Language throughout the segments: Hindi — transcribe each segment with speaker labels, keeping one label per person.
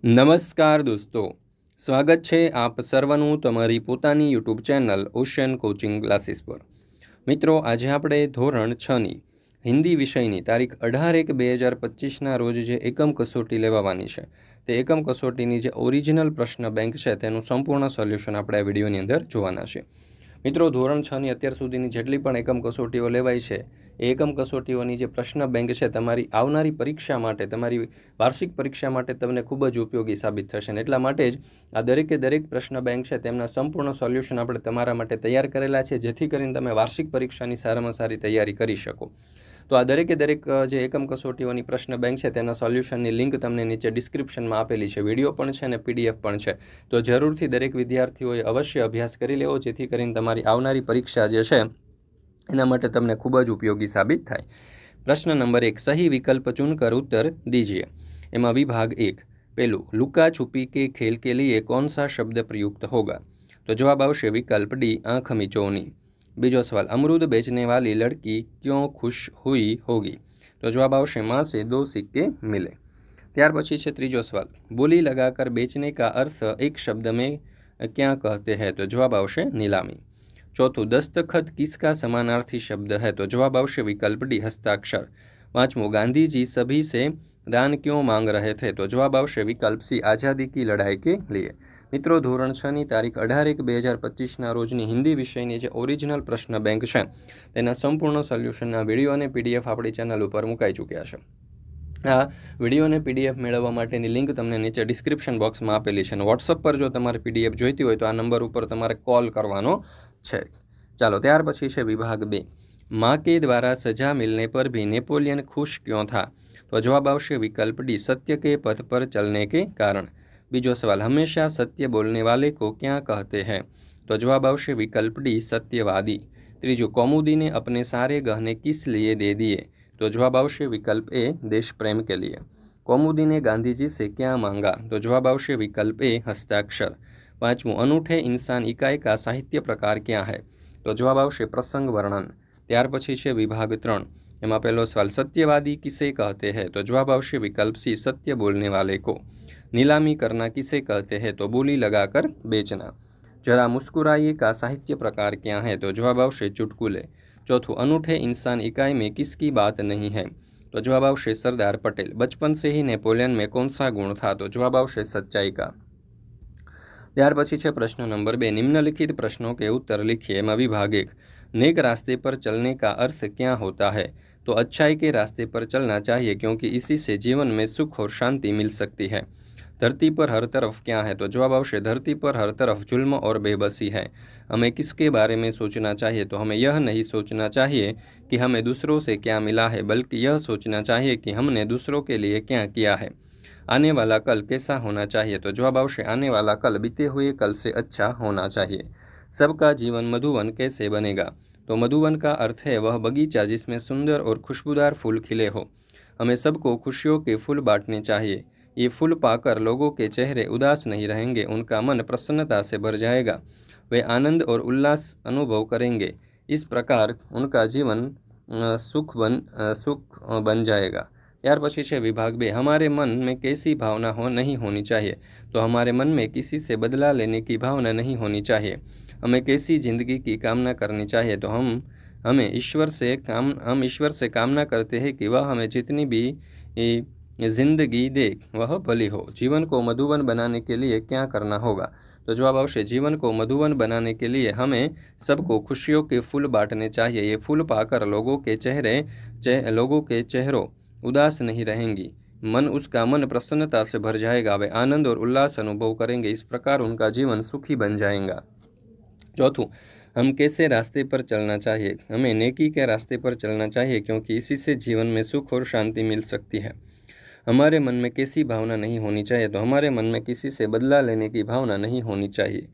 Speaker 1: નમસ્કાર દોસ્તો, સ્વાગત છે આપ સર્વનું તમારી પોતાની YouTube channel ocean coaching classes પર। મિત્રો, આજે આપણે ધોરણ 6ની હિન્દી વિષયની તારીખ 18/1/2025ના રોજ જે એકમ કસોટી લેવાની છે તે એકમ કસોટીની જે ઓરિજિનલ પ્રશ્ન બેંક છે તેનું સંપૂર્ણ સોલ્યુશન આપણે આ વિડીયોની અંદર જોવાના છે। મિત્રો, ધોરણ 6ની અત્યાર સુધીની જેટલી પણ એકમ કસોટીઓ લેવાઈ છે એ એકમ કસોટીઓની જે પ્રશ્ન બેંક છે તમારી આવનારી પરીક્ષા માટે, તમારી વાર્ષિક પરીક્ષા માટે તમને ખૂબ જ ઉપયોગી સાબિત થશે અને એટલા માટે જ આ દરેકે દરેક પ્રશ્ન બેંક છે તેમના સંપૂર્ણ સોલ્યુશન આપણે તમારા માટે તૈયાર કરેલા છે, જેથી કરીને તમે વાર્ષિક પરીક્ષાની સારામાં સારી તૈયારી કરી શકો। તો આ દરેકે દરેક જે એકમ કસોટીઓની પ્રશ્ન બેંક છે તેના સોલ્યુશનની લિંક તમને નીચે ડિસ્ક્રિપ્શનમાં આપેલી છે, વિડીયો પણ છે અને PDF પણ છે। તો જરૂરથી દરેક વિદ્યાર્થીઓએ અવશ્ય અભ્યાસ કરી લેવો, જેથી કરીને તમારી આવનારી પરીક્ષા જે છે એના માટે તમને ખૂબ જ ઉપયોગી સાબિત થાય। प्रश्न नंबर 1, सही विकल्प चुनकर उत्तर दीजिए। एમાં विभाग 1, पहलू लुका छुपी के खेल के लिए कौन सा शब्द प्रयुक्त होगा? तो जवाब आवश्य विकल्प डी, आंख मिचौनी। बीजो सवाल, अमरूद बेचने वाली लड़की क्यों खुश हुई होगी? तो जवाब आवश्य माँ से 2 सिक्के मिले। ત્યાર પછી છે ત્રીજો સવાલ, बोली लगाकर बेचने का अर्थ एक शब्द में क्या कहते हैं? तो जवाब आवश्य नीलामी। चौथું, दस्तखत किसका समानार्थी शब्द है? तो जवाब आवश्य विकल्प डी, हस्ताक्षर। पांचवों, गांधी जी सभी से दान क्यों मांग रहे थे? तो जवाब आवश्य विकल्प सी, आज़ादी की लड़ाई के लिए। મિત્રો, ધોરણ 6ની તારીખ 18/1/2025ના રોજની હિન્દી વિષયની જે ઓરિજિનલ પ્રશ્ન બેંક છે તેના સંપૂર્ણ સોલ્યુશનના વિડીયો અને PDF આપણી ચેનલ ઉપર મુકાઈ ચૂક્યા છે। આ વિડીયો અને PDF મેળવવા માટેની લિંક તમને નીચે ડિસ્ક્રિપ્શન બોક્સમાં આપેલી છે અને વોટ્સઅપ પર જો તમારે PDF જોઈતી હોય તો આ નંબર ઉપર તમારે કોલ કરવાનો છે। ચાલો, ત્યાર પછી છે વિભાગ 2, माँ के द्वारा सजा मिलने पर भी नेपोलियन खुश क्यों था? तो जवाब आवश्य विकल्प डी, सत्य के पथ पर चलने के कारण। बीजो सवाल, हमेशा सत्य बोलने वाले को क्या कहते हैं? तो जवाब आवश्य विकल्प डी, सत्यवादी। त्रीजो, कौमुदी ने अपने सारे गहने किस लिए दे दिए? तो जवाब आवश्य विकल्प ए, देश प्रेम के लिए। कौमुदी ने गांधी जी से क्या मांगा? तो जवाब आवश्य विकल्प ए, हस्ताक्षर। पांचवों, अनूठे इंसान इकाई का साहित्य प्रकार क्या है? तो जवाब आवश्य प्रसंग वर्णन। ત્યાર પછી છે વિભાગ 3, એમાં પહેલો સવાલ, सत्यवादी किसे कहते हैं? तो जवाब आवश्य विकल्प सी, सत्य बोलने वाले को। नीलामी करना किसे कहते हैं? तो बोली लगाकर बेचना। जरा मुस्कुराइए का साहित्य प्रकार क्या है? तो जवाब आवश्य चुटकुले। चौथुं, अनूठे इंसान इकाई में किसकी बात नहीं है? तो जवाब आवश्य सरदार पटेल। बचपन से ही नेपोलियन में कौन सा गुण था? तो जवाब आवश्य सच्चाई का। ત્યાર પછી છે પ્રશ્ન નંબર 2, निम्नलिखित प्रश्नों के उत्तर लिखिए। एમાં विभाग 1, नेक रास्ते पर चलने का अर्थ क्या होता है? तो अच्छाई के रास्ते पर चलना चाहिए क्योंकि इसी से जीवन में सुख और शांति मिल सकती है। धरती पर हर तरफ क्या है? तो जवाब आवश्य धरती पर हर तरफ जुल्म और बेबसी है। हमें किसके बारे में सोचना चाहिए? तो हमें यह नहीं सोचना चाहिए कि हमें दूसरों से क्या मिला है, बल्कि यह सोचना चाहिए कि हमने दूसरों के लिए क्या किया है। आने वाला कल कैसा होना चाहिए? तो जवाब आवश्य आने वाला कल बीते हुए कल से अच्छा होना चाहिए। सबका जीवन मधुवन कैसे बनेगा? तो मधुवन का अर्थ है वह बगीचा जिसमें सुंदर और खुशबूदार फूल खिले हो। हमें सबको खुशियों के फूल बांटने चाहिए। ये फूल पाकर लोगों के चेहरे उदास नहीं रहेंगे, उनका मन प्रसन्नता से भर जाएगा, वे आनंद और उल्लास अनुभव करेंगे। इस प्रकार उनका जीवन सुख बन जाएगा। ત્યાર પછી છે વિભાગ 2, हमारे मन में कैसी भावना नहीं होनी चाहिए? तो हमारे मन में किसी से बदला लेने की भावना नहीं होनी चाहिए। हमें कैसी ज़िंदगी की कामना करनी चाहिए? तो हम ईश्वर से कामना करते हैं कि वह हमें जितनी भी ज़िंदगी दे वह भली हो। जीवन को मधुवन बनाने के लिए क्या करना होगा? तो जवाब आवश्य जीवन को मधुवन बनाने के लिए हमें सबको खुशियों के फूल बांटने चाहिए। ये फूल पाकर लोगों के चेहरों उदास नहीं रहेंगी, उसका मन प्रसन्नता से भर जाएगा, वे आनंद और उल्लास अनुभव करेंगे, इस प्रकार उनका जीवन सुखी बन जाएगा। चौथों, हम कैसे रास्ते पर चलना चाहिए? हमें नेकी के रास्ते पर चलना चाहिए क्योंकि इसी से जीवन में सुख और शांति मिल सकती है। हमारे मन में कैसी भावना नहीं होनी चाहिए? तो हमारे मन में किसी से बदला लेने की भावना नहीं होनी चाहिए।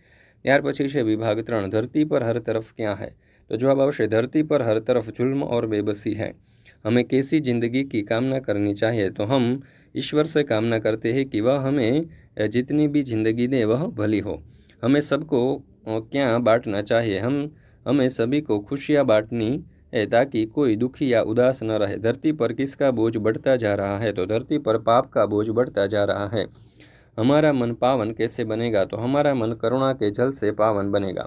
Speaker 1: ત્યાર પછી છે વિભાગ 3, धरती पर हर तरफ क्या है? तो जवाब आवश्य धरती पर हर तरफ जुल्म और बेबसी है। हमें कैसी ज़िंदगी की कामना करनी चाहिए? तो हम ईश्वर से कामना करते हैं कि वह हमें जितनी भी ज़िंदगी दे वह भली हो। हमें सबको क्या बांटना चाहिए? हमें सभी को खुशियाँ बांटनी है ताकि कोई दुखी या उदास न रहे। धरती पर किसका बोझ बढ़ता जा रहा है? तो धरती पर पाप का बोझ बढ़ता जा रहा है। हमारा मन पावन कैसे बनेगा? तो हमारा मन करुणा के जल से पावन बनेगा।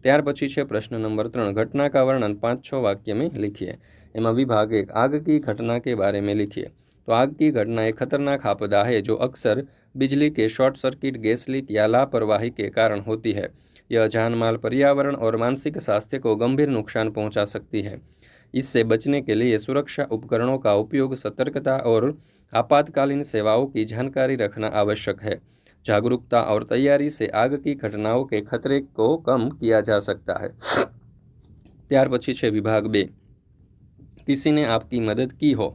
Speaker 1: ત્યાર પછી છે प्रश्न नंबर 3, घटना का वर्णन 5-6 वाक्य में लिखिए। एમાં विभाग 1, आग की घटना के बारे में लिखिए। तो आग की घटना एक खतरनाक आपदा है जो अक्सर बिजली के शॉर्ट सर्किट, गैस लीक या लापरवाही के कारण होती है। यह जानमाल, पर्यावरण और मानसिक स्वास्थ्य को गंभीर नुकसान पहुंचा सकती है। इससे बचने के लिए सुरक्षा उपकरणों का उपयोग, सतर्कता और आपातकालीन सेवाओं की जानकारी रखना आवश्यक है। जागरूकता और तैयारी से आग की घटनाओं के खतरे को कम किया जा सकता है। ત્યાર પછી છે विभाग 2, किसी ने आपकी मदद की हो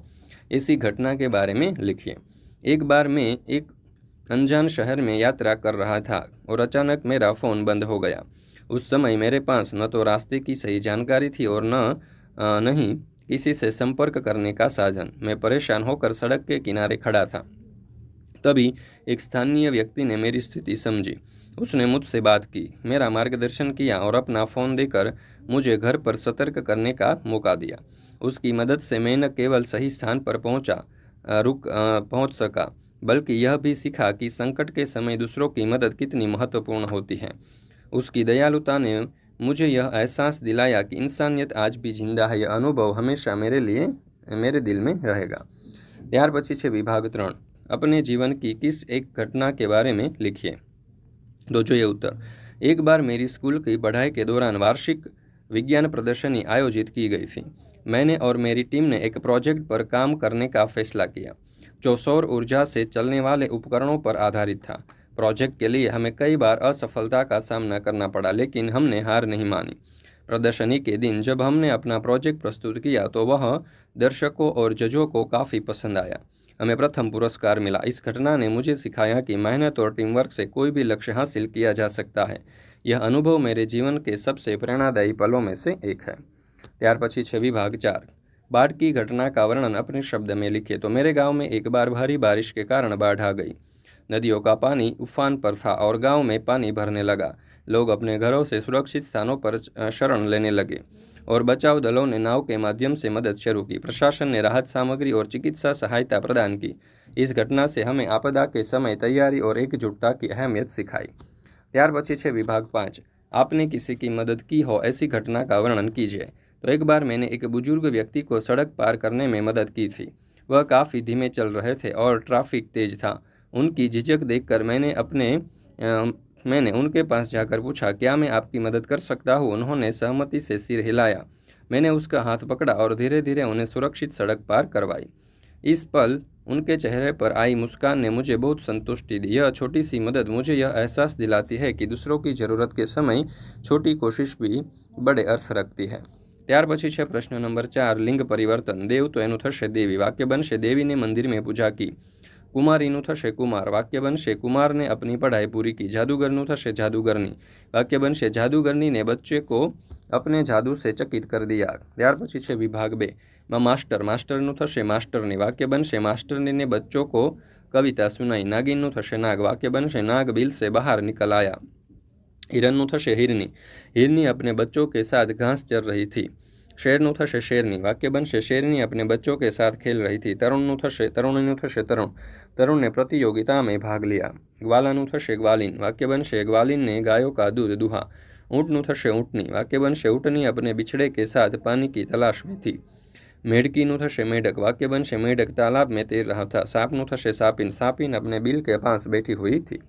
Speaker 1: ऐसी घटना के बारे में लिखिए। एक बार मैं एक अनजान शहर में यात्रा कर रहा था और अचानक मेरा फ़ोन बंद हो गया। उस समय मेरे पास न तो रास्ते की सही जानकारी थी और नहीं किसी से संपर्क करने का साधन। मैं परेशान होकर सड़क के किनारे खड़ा था। तभी एक स्थानीय व्यक्ति ने मेरी स्थिति समझी। उसने मुझसे बात की, मेरा मार्गदर्शन किया और अपना फ़ोन देकर मुझे घर पर सतर्क करने का मौका दिया। उसकी मदद से मैं न केवल सही स्थान पर पहुंच सका, बल्कि यह भी सीखा कि संकट के समय दूसरों की मदद कितनी महत्वपूर्ण होती है। उसकी दयालुता ने मुझे यह एहसास दिलाया कि इंसानियत आज भी जिंदा है। यह अनुभव हमेशा मेरे दिल में रहेगा। ત્યાર પછી છે विभाग 3, अपने जीवन की किस एक घटना के बारे में लिखिए। तो जो ये उत्तर, एक बार मेरी स्कूल की पढ़ाई के दौरान वार्षिक विज्ञान प्रदर्शनी आयोजित की गई थी। मैंने और मेरी टीम ने एक प्रोजेक्ट पर काम करने का फैसला किया जो सौर ऊर्जा से चलने वाले उपकरणों पर आधारित था। प्रोजेक्ट के लिए हमें कई बार असफलता का सामना करना पड़ा, लेकिन हमने हार नहीं मानी। प्रदर्शनी के दिन जब हमने अपना प्रोजेक्ट प्रस्तुत किया तो वह दर्शकों और जजों को काफ़ी पसंद आया। हमें प्रथम पुरस्कार मिला। इस घटना ने मुझे सिखाया कि मेहनत और टीम वर्क से कोई भी लक्ष्य हासिल किया जा सकता है। यह अनुभव मेरे जीवन के सबसे प्रेरणादायी पलों में से एक है। ત્યાર પછી છે विभाग 4, बाढ़ की घटना का वर्णन अपने शब्द में लिखिए। तो मेरे गांव में एक बार भारी बारिश के कारण बाढ़ आ गई। नदियों का पानी उफान पर था और गांव में पानी भरने लगा। लोग अपने घरों से सुरक्षित स्थानों पर शरण लेने लगे और बचाव दलों ने नाव के माध्यम से मदद शुरू की। प्रशासन ने राहत सामग्री और चिकित्सा सहायता प्रदान की। इस घटना से हमें आपदा के समय तैयारी और एकजुटता की अहमियत सिखाई। ત્યાર પછી છે विभाग 5, आपने किसी की मदद की हो ऐसी घटना का वर्णन कीजिए। तो एक बार मैंने एक बुजुर्ग व्यक्ति को सड़क पार करने में मदद की थी। वह काफ़ी धीमे चल रहे थे और ट्रैफिक तेज था। उनकी झिझक देखकर मैंने उनके पास जाकर पूछा, क्या मैं आपकी मदद कर सकता हूँ? उन्होंने सहमति से सिर हिलाया। मैंने उसका हाथ पकड़ा और धीरे धीरे उन्हें सुरक्षित सड़क पार करवाई। इस पल उनके चेहरे पर आई मुस्कान ने मुझे बहुत संतुष्टि दी। यह छोटी सी मदद मुझे यह एहसास दिलाती है कि दूसरों की ज़रूरत के समय छोटी कोशिश भी बड़े अर्थ रखती है। ત્યાર પછી છે પ્રશ્ન નંબર 4, લિંગ પરિવર્તન। દેવ તો એનું થશે દેવી। વાક્ય બનશે દેવીને મંदिर में पूजा की। कुमारीનું થશે કુમાર। વાક્ય બનશે કુમારને अपनी पढ़ाई पूरी की। जादूगरનું થશે जादूगरनी। वाक्य बनशे जादूगरनी ने बच्चे को अपने जादू से चकित कर दिया। ત્યાર પછી છે विभाग 2 માં માસ્ટરનું થશે માસ્ટરની। वाक्य बनशे मास्टरनी ने बच्चों को कविता सुनाई। नागिनનું થશે नाग। वाक्य बनशे नाग बिल से बाहर निकल आया। हिरनનું થશે हिरनी। हिरनी अपने बच्चों के साथ घास चर रही थी। शेरનું થશે शेरनी। वाक्य बनशे शेरनी अपने बच्चों के साथ खेल रही थी। तरुणનું થશે तरुणीનું થશે तरुण। तरुण ने प्रतियोगिता में भाग लिया। ग्वालाનું થશે ग्वालिन। वाक्य बनशे ग्वालिन ने गायों का दूध दुहा। ऊँटનું થશે ऊँटनी। वाक्य बनशे ऊँटनी अपने बिछड़े के साथ पानी की तलाश में थी। मेढकीનું થશે मेढक। वाक्य बनशे मेढक तालाब में तैर रहा था। सांपનું થશે सापिन। सापिन अपने बिल के पास बैठी हुई थी।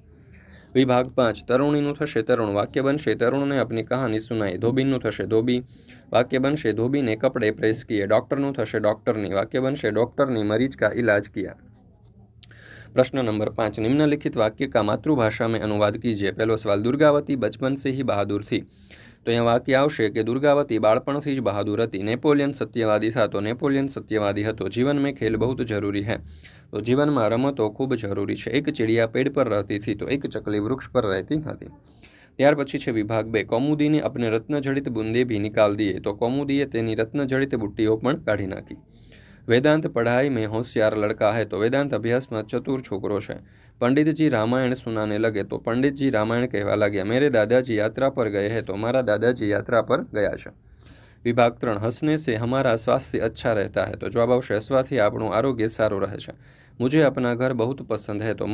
Speaker 1: विभाग 5 तरुणीનું થશે तरुण। वाक्य बनशे तरुण ने अपनी कहानी सुनाई। धोबीનું થશે धोबी। वाक्य बनशे धोबी ने कपड़े प्रेस किए। डॉक्टरનું થશે डॉक्टरनी। वाक्य बनशे डॉक्टर ने मरीज का इलाज किया। प्रश्न नंबर 5, निम्नलिखित वाक्य का मातृभाषा में अनुवाद कीजिए। पहलो सवाल, दुर्गावती बचपन से ही बहादुर थी। तो यहाँ वाक्य आवशे कि दुर्गावती बाळपणथी ज बहादुर हती। नेपोलियन सत्यवादी था तो नेपोलियन सत्यवादी हतो। जीवन में खेल बहुत जरूरी है। तो जीवन में रमतो खूब जरूरी है। एक चिड़िया पेड़ पर रहती थी तो एक चकली वृक्ष पर रहती थी। ત્યાર પછી છે વિભાગ 2, કૌમુદીને अपने रत्नजड़ित बूंदे भी निकाल दिए। तो कौमुदीए तेनी रत्नजड़ित बुट्टीओ पण काढी नाखी। वेदांत पढ़ाई में होशियार लड़का है तो वेदांत अभ्यास में चतुर छोकरो है। पंडित जी रामायण सुनाने लगे तो पंडित जी रामायण कहवा लग्या। मेरे दादाजी यात्रा पर गए हैं तो मारा दादाजी यात्रा पर गया है। विभाग 3, हंसने से हमारा स्वास्थ्य अच्छा रहता है। तो जवाब आवशे हसवाथी आपणुं आरोग्य सारुं रहे छे। मुझे अपना घर बहुत पसंद है तो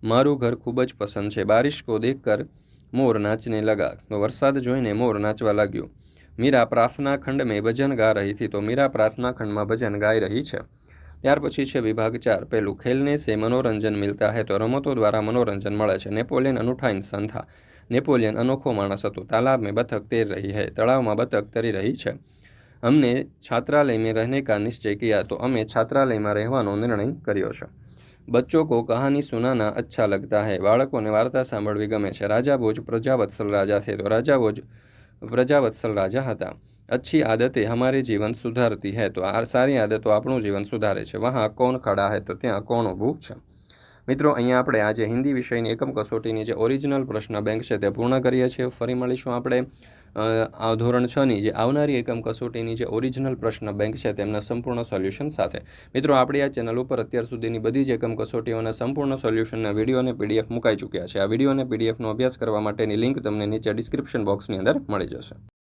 Speaker 1: મારું ઘર ખૂબ જ પસંદ છે। बारिश को देखकर मोर नाचने लगा। तो वरसाद जोईने मोर नाचवा लाग्यो। मीरा प्रार्थना खंड में भजन गा रही थी। तो मीरा प्रार्थना खंड में भजन गाई रही है। ત્યાર પછી છે વિભાગ 4। પહેલું, ખેલને સે મનોરંજન મિલતા હૈ। તો રમતો દ્વારા મનોરંજન મળે છે। નેપોલિયન અનૂઠા ઇન્સાન થા। નેપોલિયન અનોખો માણસ હતો। तालाब में बतख तैर रही है। તળાવમાં બતક તરી રહી છે। हमने छात्रालय में रहने का निश्चय किया। तो અમે છાત્રાલયમાં રહેવાનો નિર્ણય કર્યો છે। बच्चों को कहानी सुनाना अच्छा लगता है। બાળકોને વાર્તા સાંભળવી ગમે છે। રાજા ભોજ પ્રજાવત્સલ રાજા थे। તો રાજા ભોજ પ્રજાવત્સલ રાજા હતા। अच्छी आदतें हमारे जीवन सुधारती है। तो आ सारी आदतों આપણું જીવન સુધારે છે। वहाँ कौन खड़ा है। તો ત્યાં કોણ ઊભું છે। મિત્રો, અહીંયા આપણે આજે હિન્દી વિષયની એકમ કસોટીની જે ઓરિજિનલ પ્રશ્ન બેંક છે તે પૂર્ણ કરીએ છીએ। ફરી મળીશું આપણે આ ધોરણ 6ની જે આવનારી એકમ કસોટીની જે ઓરિજિનલ પ્રશ્ન બેંક છે તેમના સંપૂર્ણ સોલ્યુશન સાથે। મિત્રો, આપણી આ ચેનલ ઉપર અત્યાર સુધીની બધી જ એકમ કસોટીઓના સંપૂર્ણ સોલ્યુશનના વિડીયો અને પીડીએફ મુકાઈ ચૂક્યા છે। આ વિડીયો અને પીડીએફનો અભ્યાસ કરવા માટેની લિંક તમને નીચે ડિસ્ક્રિપ્શન બોક્સની અંદર મળી જશે।